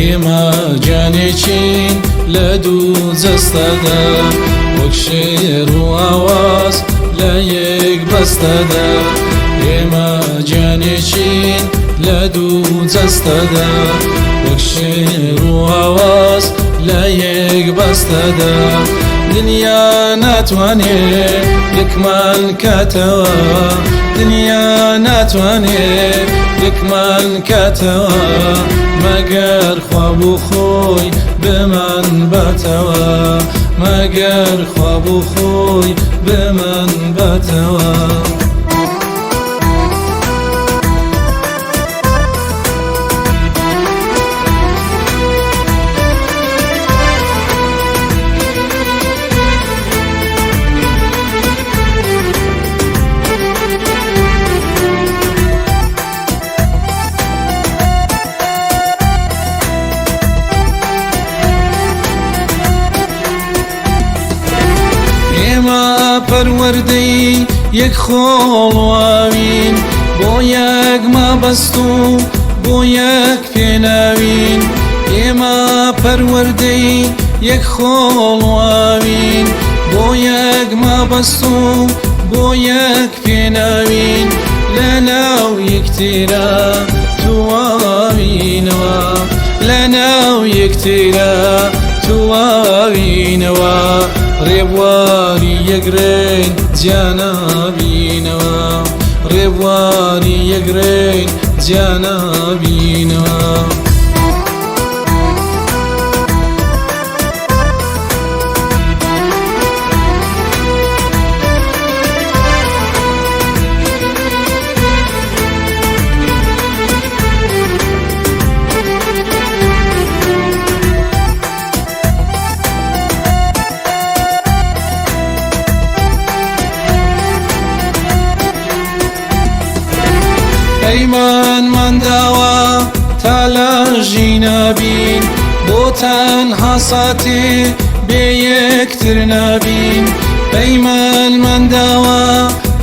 ئێمە جانێکین لە دوو جەستەدا وەک شێر و ئاواز لە یەک بەستەدا ئێمە جانێکین لە دوو جەستەدا وەک شێر و ئاواز لە یەک بەستەدا دنیا ناتوانێ یەکمان کاتەوە دنیا ناتوانێ یەکمان کاتەوە مەگەر خوا بوو خۆی بمان باتەوە مەگەر خوا بوو خۆی بمان باتەوە پەروەردەی یەک خۆڵواوین بۆ یەک مەبەست و بۆ یەک پێناوین ئێمە پەروەردەی یەک خۆڵواوین بۆ یەک مەبەست و بۆ یەک پێناوین لەناو یەکتێرە تواوینەوە لەناو یەکتێرە تواوینەوە ڕێبواری یەکرێن جیانابینەوە ڕێبواری یەکرێن جیانابینەوە پەیمانمان داوە تا لە ژینابین بۆ تەنها ساتێ بێ یەکتر نابین پەیمانمان داوە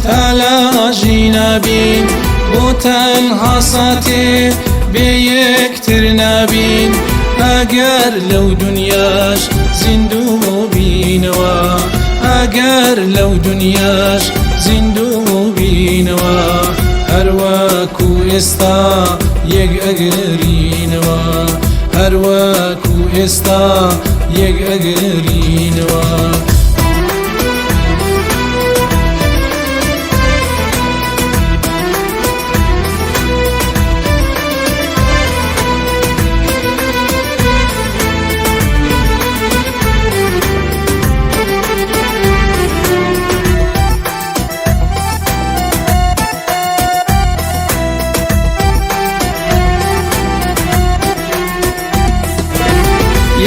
تا لە ژینابین بۆ تەنها ساتێ بێ یەکتر نابین ئەگەر لەو دونیاش زیندوو بینەوە ئەگەر لەو دونیاش زیندوو بینەوە هەروەکو ئێستا یەک ئەگەرینەوە هەروەکو ئێستا یەک ئەگەرینەوە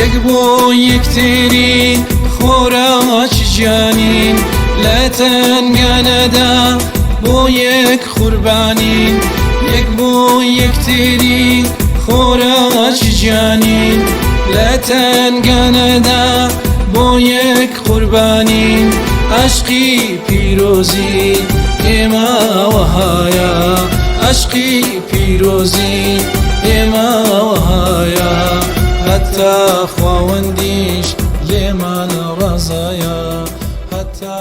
یەک بۆ یەکتێری خۆراک گیانین لە تەنگانەدا بۆ یەک قوربانین یەک بۆ یەکتێری خۆراک گیانین لە تەنگانەدا بۆ یەک قوربانین عەشقی پیرۆزی ئێمە وەهایە عەشقی پیرۆزی ئێمە وەهایە حتى خواوەندیش لێمان ڕازایە حتى